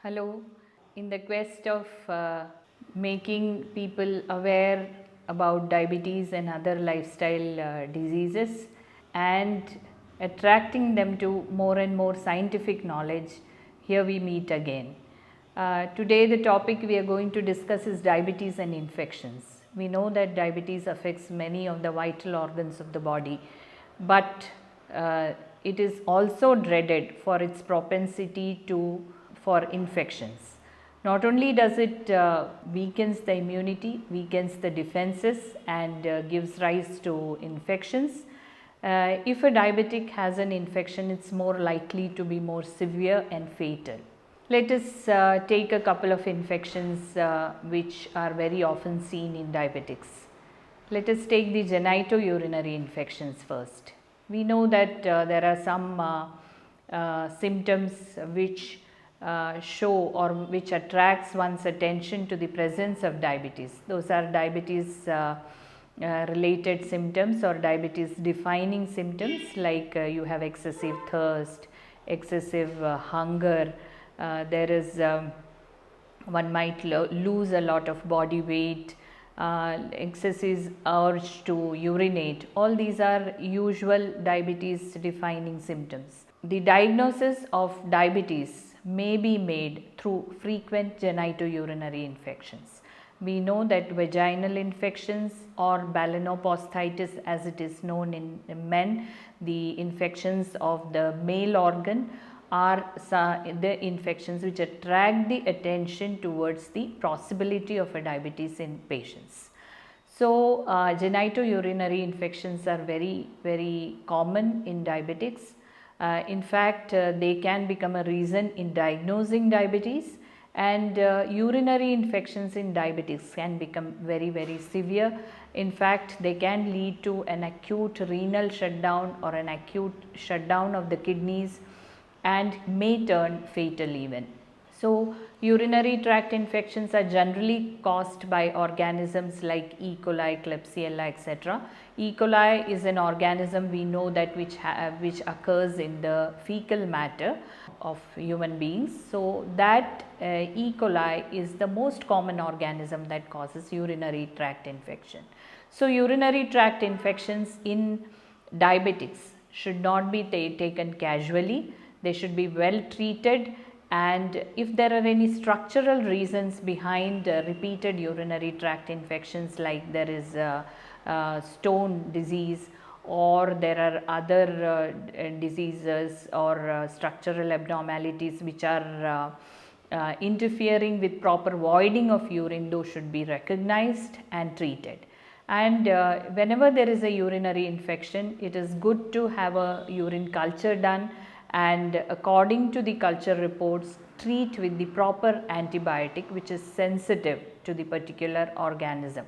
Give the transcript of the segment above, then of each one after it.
Hello. In the quest of making people aware about diabetes and other lifestyle diseases and attracting them to more and more scientific knowledge, here we meet again. Today the topic we are going to discuss is diabetes and infections. We know that diabetes affects many of the vital organs of the body, but it is also dreaded for its propensity for infections. Not only does it weakens the immunity, weakens the defenses and gives rise to infections. If a diabetic has an infection, it's more likely to be more severe and fatal. Let us take a couple of infections which are very often seen in diabetics. Let us take the genitourinary infections first. We know that there are some symptoms which show or which attracts one's attention to the presence of diabetes. Those are diabetes related symptoms or diabetes defining symptoms like you have excessive thirst, excessive hunger, there is one might lose a lot of body weight, excessive urge to urinate. All these are usual diabetes defining symptoms. The diagnosis of diabetes may be made through frequent genitourinary infections. We know that vaginal infections or balanoposthitis, as it is known in men, the infections of the male organ, are the infections which attract the attention towards the possibility of a diabetes in patients. So, genitourinary infections are very common in diabetics. In fact, they can become a reason in diagnosing diabetes, and urinary infections in diabetics can become very severe. In fact, they can lead to an acute renal shutdown or an acute shutdown of the kidneys and may turn fatal even. So, urinary tract infections are generally caused by organisms like E. coli, Klebsiella, etc. E. coli is an organism we know that which occurs in the fecal matter of human beings. So, that E. coli is the most common organism that causes urinary tract infection. So, urinary tract infections in diabetics should not be taken casually. They should be well treated, and if there are any structural reasons behind repeated urinary tract infections, like there is stone disease or there are other diseases or structural abnormalities which are interfering with proper voiding of urine, those should be recognized and treated. And whenever there is a urinary infection, it is good to have a urine culture done, and according to the culture reports, treat with the proper antibiotic which is sensitive to the particular organism.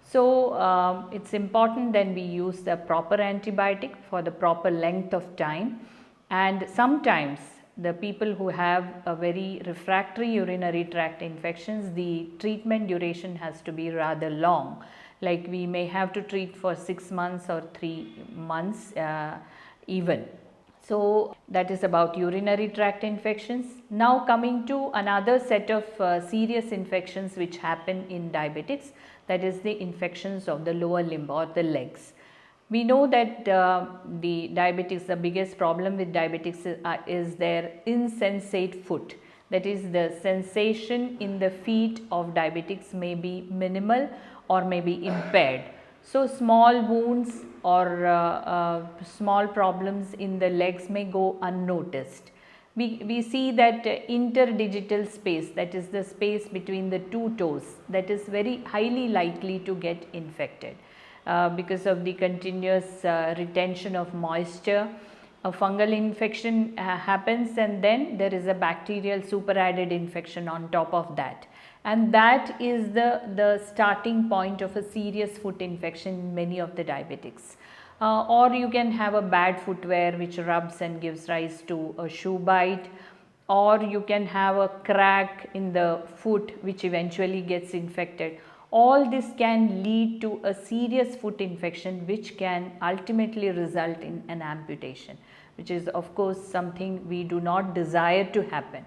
So, it is important then we use the proper antibiotic for the proper length of time, and sometimes the people who have a very refractory urinary tract infections, the treatment duration has to be rather long, like we may have to treat for 6 months or 3 months even. So, that is about urinary tract infections. Now, coming to another set of serious infections which happen in diabetics, that is the infections of the lower limb or the legs. We know that the diabetics, the biggest problem with diabetics is their insensate foot. That is, the sensation in the feet of diabetics may be minimal or may be impaired. So, small wounds or small problems in the legs may go unnoticed. We see that interdigital space, that is the space between the two toes, that is very highly likely to get infected because of the continuous retention of moisture. A fungal infection happens, and then there is a bacterial superadded infection on top of that. And that is the starting point of a serious foot infection in many of the diabetics. Or you can have a bad footwear which rubs and gives rise to a shoe bite, or you can have a crack in the foot which eventually gets infected. All this can lead to a serious foot infection which can ultimately result in an amputation, which is of course something we do not desire to happen.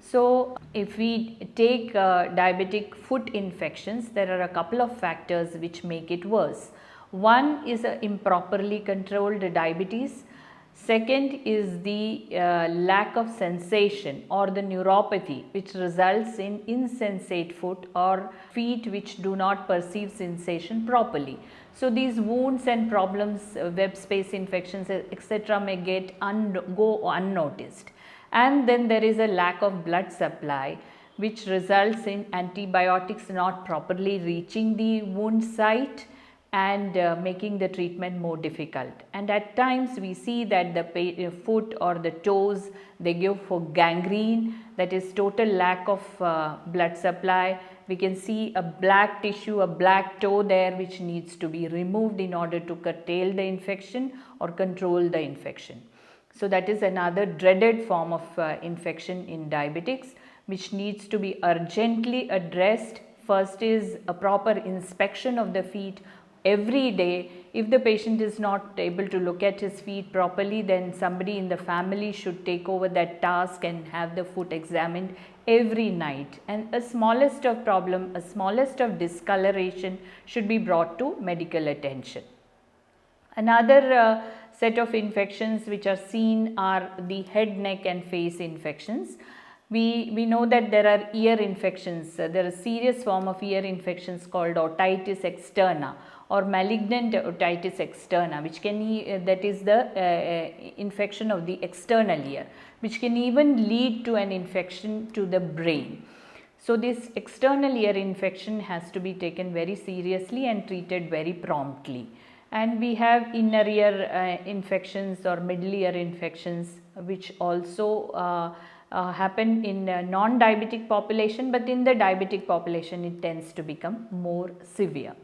So, if we take diabetic foot infections, there are a couple of factors which make it worse. One is improperly controlled diabetes. Second is the lack of sensation or the neuropathy, which results in insensate foot or feet which do not perceive sensation properly. So, these wounds and problems, web space infections, etc., may go unnoticed. And then there is a lack of blood supply, which results in antibiotics not properly reaching the wound site and making the treatment more difficult. And at times we see that the foot or the toes, they give for gangrene, that is total lack of blood supply. We can see a black tissue, a black toe there, which needs to be removed in order to curtail the infection or control the infection. So, that is another dreaded form of infection in diabetics, which needs to be urgently addressed. First is a proper inspection of the feet every day. If the patient is not able to look at his feet properly, then somebody in the family should take over that task and have the foot examined every night. And a smallest of problem, a smallest of discoloration should be brought to medical attention. Another set of infections which are seen are the head, neck and face infections. We know that there are ear infections. There is a serious form of ear infections called otitis externa or malignant otitis externa, which can that is the infection of the external ear, which can even lead to an infection to the brain. So, this external ear infection has to be taken very seriously and treated very promptly. And we have inner ear infections or middle ear infections, which also happen in non-diabetic population, but in the diabetic population it tends to become more severe.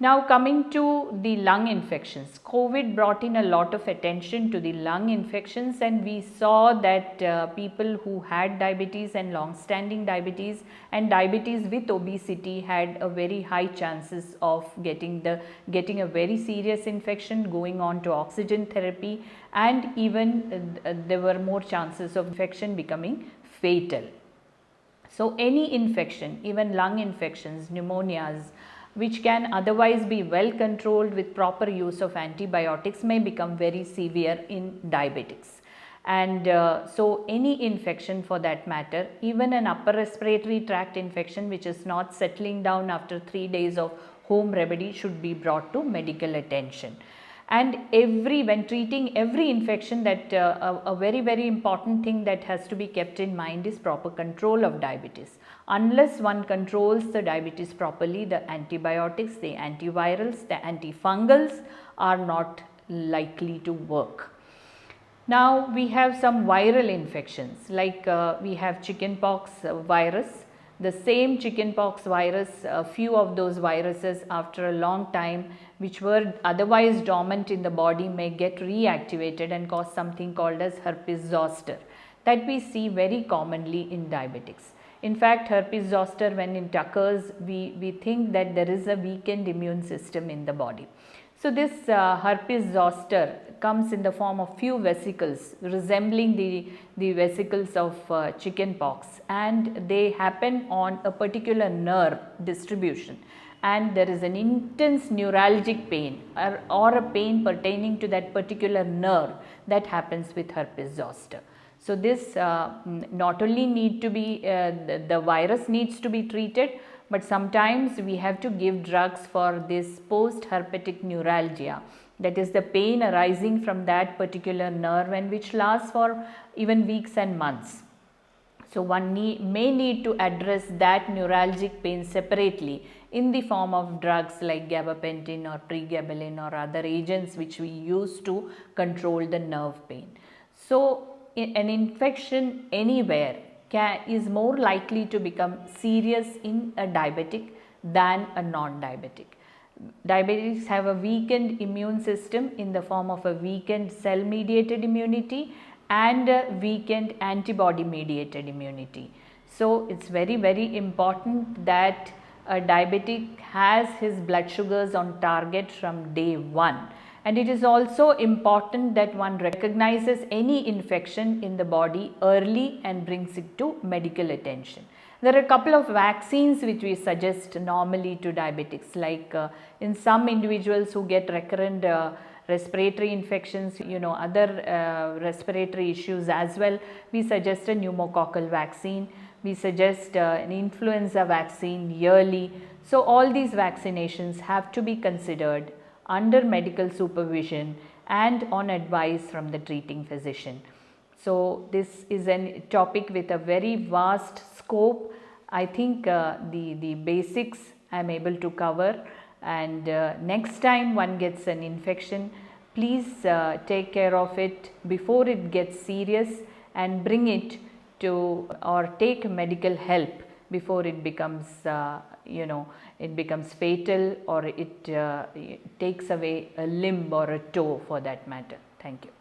Now, coming to the lung infections, COVID brought in a lot of attention to the lung infections, and we saw that people who had diabetes and long-standing diabetes and diabetes with obesity had a very high chances of getting a very serious infection, going on to oxygen therapy, and even there were more chances of infection becoming fatal. So, any infection, even lung infections, pneumonias, which can otherwise be well controlled with proper use of antibiotics, may become very severe in diabetics. And so, any infection for that matter, even an upper respiratory tract infection which is not settling down after 3 days of home remedy, should be brought to medical attention. And when treating every infection, that a very important thing that has to be kept in mind is proper control of diabetes. Unless one controls the diabetes properly, the antibiotics, the antivirals, the antifungals are not likely to work. Now, we have some viral infections, like we have chickenpox virus. The same chickenpox virus, a few of those viruses after a long time, which were otherwise dormant in the body, may get reactivated and cause something called as herpes zoster, that we see very commonly in diabetics. In fact, herpes zoster, when it occurs, we think that there is a weakened immune system in the body. So, this herpes zoster comes in the form of few vesicles resembling the vesicles of chickenpox, and they happen on a particular nerve distribution, and there is an intense neuralgic pain or a pain pertaining to that particular nerve that happens with herpes zoster. So, this not only need to be the virus needs to be treated, but sometimes we have to give drugs for this post-herpetic neuralgia, that is the pain arising from that particular nerve and which lasts for even weeks and months. So, one may need to address that neuralgic pain separately in the form of drugs like gabapentin or pregabalin or other agents which we use to control the nerve pain. So, an infection anywhere is more likely to become serious in a diabetic than a non-diabetic. Diabetics have a weakened immune system in the form of a weakened cell mediated immunity and a weakened antibody mediated immunity. So, it is very important that a diabetic has his blood sugars on target from day one, And it is also important that one recognizes any infection in the body early and brings it to medical attention. There are a couple of vaccines which we suggest normally to diabetics, like in some individuals who get recurrent respiratory infections, other respiratory issues as well, we suggest a pneumococcal vaccine. We suggest an influenza vaccine yearly. So all these vaccinations have to be considered under medical supervision and on advice from the treating physician. So this is a topic with a very vast scope. I think the basics I am able to cover, and next time one gets an infection, please take care of it before it gets serious and bring it to, or take medical help before it becomes it becomes fatal, or it takes away a limb or a toe for that matter. Thank you.